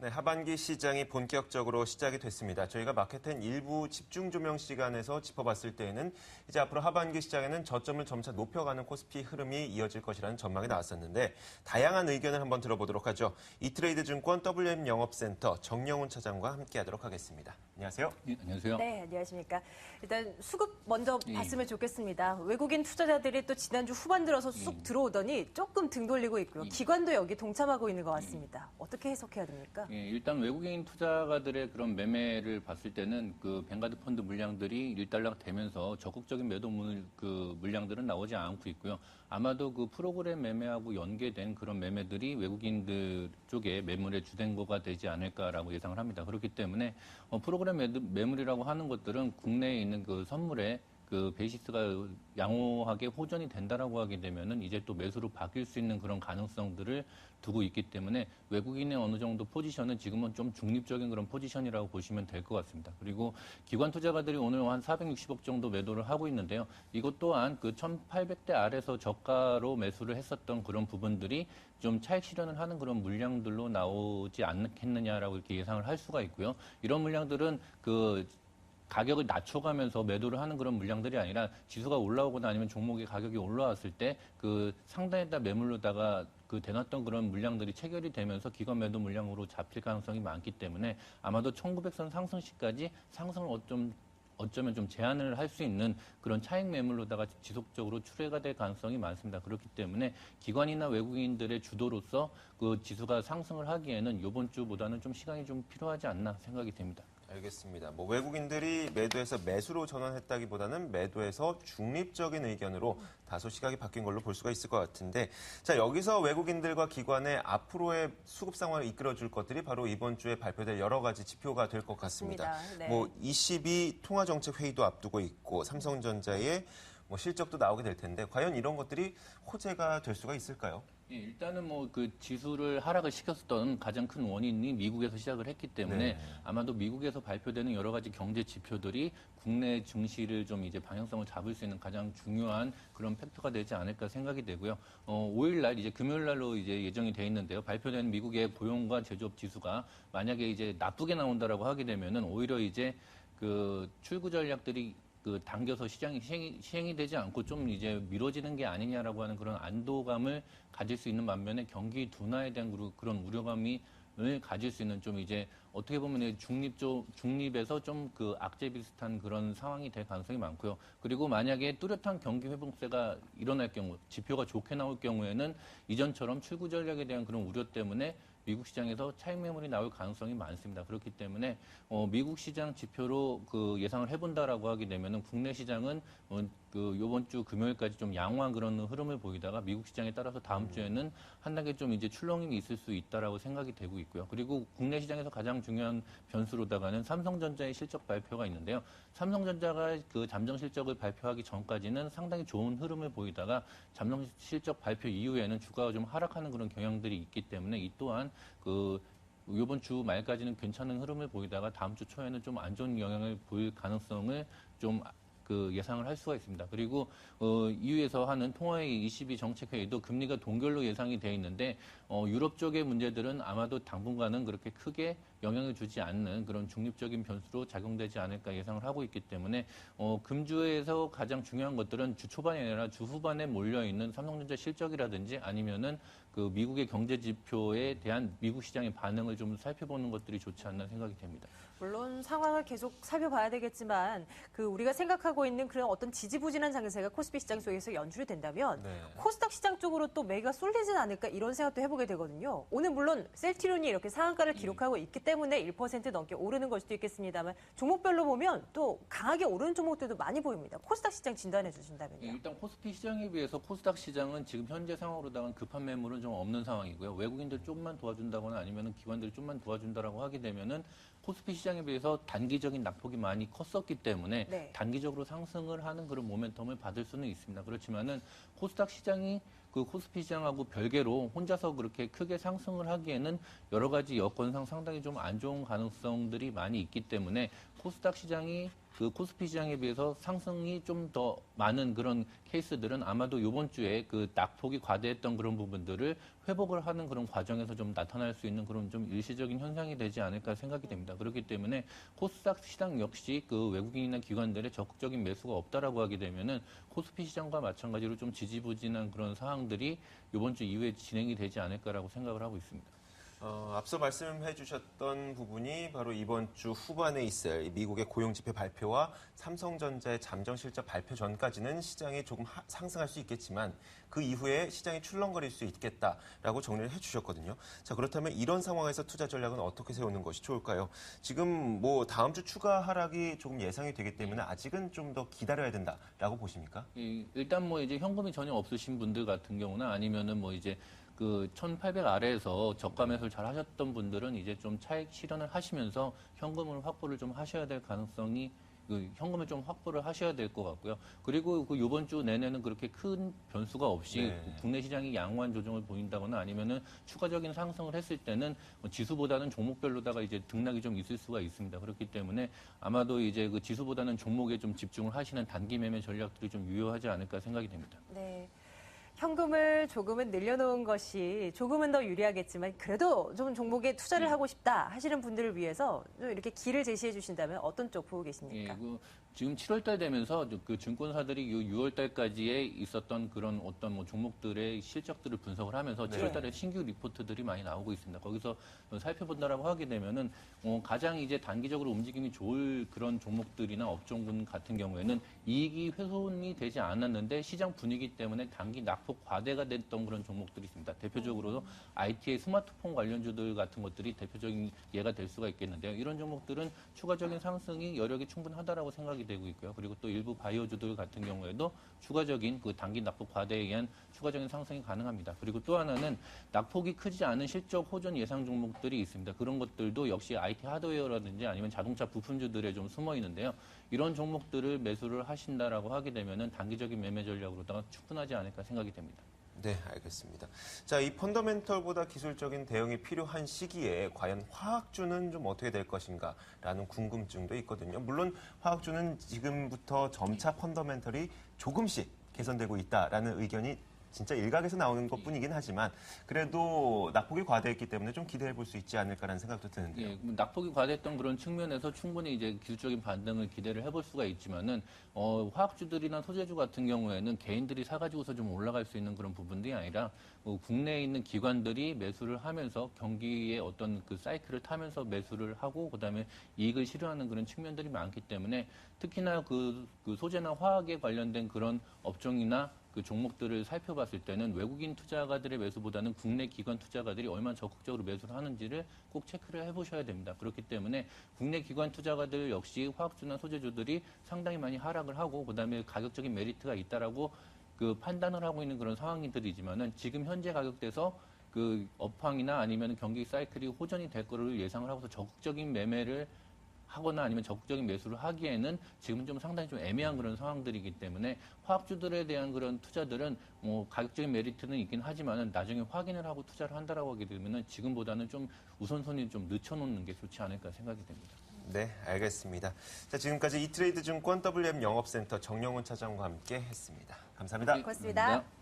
네, 하반기 시장이 본격적으로 시작이 됐습니다. 저희가 마켓10 일부 집중 조명 시간에서 짚어봤을 때에는 이제 앞으로 하반기 시장에는 저점을 점차 높여가는 코스피 흐름이 이어질 것이라는 전망이 나왔었는데 다양한 의견을 한번 들어보도록 하죠. 이트레이드 증권 WM 영업센터 정영훈 차장과 함께하도록 하겠습니다. 안녕하세요. 네, 안녕하세요. 네, 안녕하십니까. 일단 수급 먼저 봤으면 좋겠습니다. 외국인 투자자들이 또 지난주 후반 들어서 쑥 들어오더니 조금 등 돌리고 있고요. 기관도 여기 동참하고 있는 것 같습니다. 어떻게 해석해야 됩니까? 일단 외국인 투자가들의 그런 매매를 봤을 때는 그 뱅가드 펀드 물량들이 일단락 되면서 적극적인 매도 물량들은 나오지 않고 있고요. 아마도 그 프로그램 매매하고 연계된 그런 매매들이 외국인들 쪽에 매물의 주된 거가 되지 않을까라고 예상을 합니다. 그렇기 때문에 프로그램 매물이라고 하는 것들은 국내에 있는 그 선물에 그 베이시스가 양호하게 호전이 된다라고 하게 되면은 이제 또 매수로 바뀔 수 있는 그런 가능성들을 두고 있기 때문에 외국인의 어느 정도 포지션은 지금은 좀 중립적인 그런 포지션이라고 보시면 될 것 같습니다. 그리고 기관 투자가들이 오늘 한 460억 정도 매도를 하고 있는데요. 이것 또한 그 1,800대 아래서 저가로 매수를 했었던 그런 부분들이 좀 차익 실현을 하는 그런 물량들로 나오지 않겠느냐라고 이렇게 예상을 할 수가 있고요. 이런 물량들은 그 가격을 낮춰가면서 매도를 하는 그런 물량들이 아니라 지수가 올라오거나 아니면 종목의 가격이 올라왔을 때 그 상단에다 매물로다가 그 대놨던 그런 물량들이 체결이 되면서 기관 매도 물량으로 잡힐 가능성이 많기 때문에 아마도 1900선 상승시까지 상승을 어쩌면 좀 제한을 할 수 있는 그런 차익 매물로다가 지속적으로 출회가 될 가능성이 많습니다. 그렇기 때문에 기관이나 외국인들의 주도로서 그 지수가 상승을 하기에는 이번 주보다는 좀 시간이 좀 필요하지 않나 생각이 됩니다. 알겠습니다. 외국인들이 매도해서 매수로 전환했다기보다는 매도해서 중립적인 의견으로 다소 시각이 바뀐 걸로 볼 수가 있을 것 같은데, 자, 여기서 외국인들과 기관의 앞으로의 수급 상황을 이끌어줄 것들이 바로 이번 주에 발표될 여러 가지 지표가 될 것 같습니다. 네. ECB 통화정책회의도 앞두고 있고 삼성전자의 실적도 나오게 될 텐데 과연 이런 것들이 호재가 될 수가 있을까요? 일단은 그 지수를 하락을 시켰었던 가장 큰 원인이 미국에서 시작을 했기 때문에 아마도 미국에서 발표되는 여러 가지 경제 지표들이 국내 증시를 좀 이제 방향성을 잡을 수 있는 가장 중요한 그런 팩터가 되지 않을까 생각이 되고요. 5일날 이제 금요일날로 이제 예정이 돼 있는데요. 발표된 미국의 고용과 제조업 지수가 만약에 이제 나쁘게 나온다라고 하게 되면은 오히려 이제 그 출구 전략들이 그 당겨서 시장이 시행이 되지 않고 좀 이제 미뤄지는 게 아니냐라고 하는 그런 안도감을 가질 수 있는 반면에 경기 둔화에 대한 그런 우려감을 가질 수 있는 좀 이제 어떻게 보면 중립에서 좀 그 악재 비슷한 그런 상황이 될 가능성이 많고요. 그리고 만약에 뚜렷한 경기 회복세가 일어날 경우, 지표가 좋게 나올 경우에는 이전처럼 출구 전략에 대한 그런 우려 때문에 미국 시장에서 차익 매물이 나올 가능성이 많습니다. 그렇기 때문에 미국 시장 지표로 그 예상을 해본다라고 하게 되면은 국내 시장은 그 이번 주 금요일까지 좀 양호한 그런 흐름을 보이다가 미국 시장에 따라서 다음 주에는 한 단계 좀 이제 출렁임이 있을 수 있다라고 생각이 되고 있고요. 그리고 국내 시장에서 가장 중요한 변수로다가는 삼성전자의 실적 발표가 있는데요. 삼성전자가 그 잠정 실적을 발표하기 전까지는 상당히 좋은 흐름을 보이다가 잠정 실적 발표 이후에는 주가가 좀 하락하는 그런 경향들이 있기 때문에 이 또한 그 이번 주 말까지는 괜찮은 흐름을 보이다가 다음 주 초에는 좀 안 좋은 영향을 보일 가능성을 좀 그 예상을 할 수가 있습니다. 그리고 EU에서 하는 통화의 ECB 정책회의도 금리가 동결로 예상이 돼 있는데 유럽 쪽의 문제들은 아마도 당분간은 그렇게 크게 영향을 주지 않는 그런 중립적인 변수로 작용되지 않을까 예상을 하고 있기 때문에 금주에서 가장 중요한 것들은 주 초반이 아니라 주 후반에 몰려 있는 삼성전자 실적이라든지 아니면은 그 미국의 경제 지표에 대한 미국 시장의 반응을 좀 살펴보는 것들이 좋지 않나 생각이 됩니다. 물론 상황을 계속 살펴봐야 되겠지만 그 우리가 생각하고 있는 그런 어떤 지지부진한 장세가 코스피 시장 속에서 연출이 된다면 코스닥 시장 쪽으로 또 매가 쏠리진 않을까 이런 생각도 해보게 되거든요. 오늘 물론 셀트리온이 이렇게 상한가를 기록하고 있기 때문에 1% 넘게 오르는 걸 수도 있겠습니다만 종목별로 보면 또 강하게 오르는 종목들도 많이 보입니다. 코스닥 시장 진단해 주신다면요. 일단 코스피 시장에 비해서 코스닥 시장은 지금 현재 상황으로다가 급한 매물은 좀 없는 상황이고요. 외국인들 조금만 도와준다거나 아니면 기관들이 좀만 도와준다라고 하게 되면은 코스피 시장에 비해서 단기적인 낙폭이 많이 컸었기 때문에 단기적으로 상승을 하는 그런 모멘텀을 받을 수는 있습니다. 그렇지만은 코스닥 시장이 그 코스피 시장하고 별개로 혼자서 그렇게 크게 상승을 하기에는 여러 가지 여건상 상당히 좀 안 좋은 가능성들이 많이 있기 때문에 코스닥 시장이 그 코스피 시장에 비해서 상승이 좀 더 많은 그런 케이스들은 아마도 이번 주에 그 낙폭이 과대했던 그런 부분들을 회복을 하는 그런 과정에서 좀 나타날 수 있는 그런 좀 일시적인 현상이 되지 않을까 생각이 됩니다. 그렇기 때문에 코스닥 시장 역시 그 외국인이나 기관들의 적극적인 매수가 없다라고 하게 되면은 코스피 시장과 마찬가지로 좀 지지부진한 그런 상황들이 이번 주 이후에 진행이 되지 않을까라고 생각을 하고 있습니다. 앞서 말씀해 주셨던 부분이 바로 이번 주 후반에 있을 미국의 고용지표 발표와 삼성전자의 잠정 실적 발표 전까지는 시장이 조금 상승할 수 있겠지만 그 이후에 시장이 출렁거릴 수 있겠다라고 정리를 해 주셨거든요. 자, 그렇다면 이런 상황에서 투자 전략은 어떻게 세우는 것이 좋을까요? 지금 뭐 다음 주 추가 하락이 조금 예상이 되기 때문에 아직은 좀 더 기다려야 된다라고 보십니까? 일단 뭐 이제 현금이 전혀 없으신 분들 같은 경우나 아니면은 뭐 이제 그 1,800 아래에서 저가 매수를 잘 하셨던 분들은 이제 좀 차익 실현을 하시면서 현금을 확보를 좀 하셔야 될 가능성이 그 현금을 좀 확보를 하셔야 될 것 같고요. 그리고 그 이번 주 내내는 그렇게 큰 변수가 없이 국내 시장이 양호한 조정을 보인다거나 아니면은 추가적인 상승을 했을 때는 뭐 지수보다는 종목별로다가 이제 등락이 좀 있을 수가 있습니다. 그렇기 때문에 아마도 이제 그 지수보다는 종목에 좀 집중을 하시는 단기 매매 전략들이 좀 유효하지 않을까 생각이 됩니다. 네. 현금을 조금은 늘려놓은 것이 조금은 더 유리하겠지만 그래도 좀 종목에 투자를 하고 싶다 하시는 분들을 위해서 좀 이렇게 길을 제시해 주신다면 어떤 쪽 보고 계십니까? 지금 7월달 되면서 그 증권사들이 6월달까지에 있었던 그런 어떤 뭐 종목들의 실적들을 분석을 하면서 7월달에 신규 리포트들이 많이 나오고 있습니다. 거기서 살펴본다라고 하게 되면은 가장 이제 단기적으로 움직임이 좋을 그런 종목들이나 업종군 같은 경우에는 이익이 훼손이 되지 않았는데 시장 분위기 때문에 단기 낙폭 과대가 됐던 그런 종목들이 있습니다. 대표적으로 IT의 스마트폰 관련주들 같은 것들이 대표적인 예가 될 수가 있겠는데요. 이런 종목들은 추가적인 상승이 여력이 충분하다라고 생각이 되고 있고요. 그리고 또 일부 바이오주들 같은 경우에도 추가적인 그 단기 낙폭 과대에 의한 추가적인 상승이 가능합니다. 그리고 또 하나는 낙폭이 크지 않은 실적 호전 예상 종목들이 있습니다. 그런 것들도 역시 IT 하드웨어라든지 아니면 자동차 부품주들에 좀 숨어 있는데요. 이런 종목들을 매수를 하신다라고 하게 되면은 단기적인 매매 전략으로다가 충분하지 않을까 생각이 됩니다. 네, 알겠습니다. 자, 이 펀더멘털보다 기술적인 대응이 필요한 시기에 과연 화학주는 좀 어떻게 될 것인가라는 궁금증도 있거든요. 물론 화학주는 지금부터 점차 펀더멘털이 조금씩 개선되고 있다라는 의견이 진짜 일각에서 나오는 것뿐이긴 하지만 그래도 낙폭이 과대했기 때문에 좀 기대해 볼 수 있지 않을까라는 생각도 드는데요. 예, 낙폭이 과대했던 그런 측면에서 충분히 이제 기술적인 반등을 기대를 해볼 수가 있지만은 화학주들이나 소재주 같은 경우에는 개인들이 사가지고서 좀 올라갈 수 있는 그런 부분들이 아니라 국내에 있는 기관들이 매수를 하면서 경기의 어떤 그 사이클을 타면서 매수를 하고 그다음에 이익을 실현하는 그런 측면들이 많기 때문에 특히나 그 소재나 화학에 관련된 그런 업종이나 그 종목들을 살펴봤을 때는 외국인 투자가들의 매수보다는 국내 기관 투자가들이 얼마나 적극적으로 매수를 하는지를 꼭 체크를 해보셔야 됩니다. 그렇기 때문에 국내 기관 투자가들 역시 화학주나 소재주들이 상당히 많이 하락을 하고 그다음에 가격적인 메리트가 있다라고 그 판단을 하고 있는 그런 상황들이지만은 지금 현재 가격대에서 그 업황이나 아니면 경기 사이클이 호전이 될 거를 예상을 하고서 적극적인 매매를 하거나 아니면 적극적인 매수를 하기에는 지금은 좀 상당히 좀 애매한 그런 상황들이기 때문에 화학주들에 대한 그런 투자들은 뭐 가격적인 메리트는 있긴 하지만은 나중에 확인을 하고 투자를 한다라고 하게 되면은 지금보다는 좀 우선순위를 좀 늦춰놓는 게 좋지 않을까 생각이 됩니다. 네, 알겠습니다. 자, 지금까지 이트레이드 증권 WM 영업센터 정영훈 차장과 함께 했습니다. 감사합니다. 고맙습니다.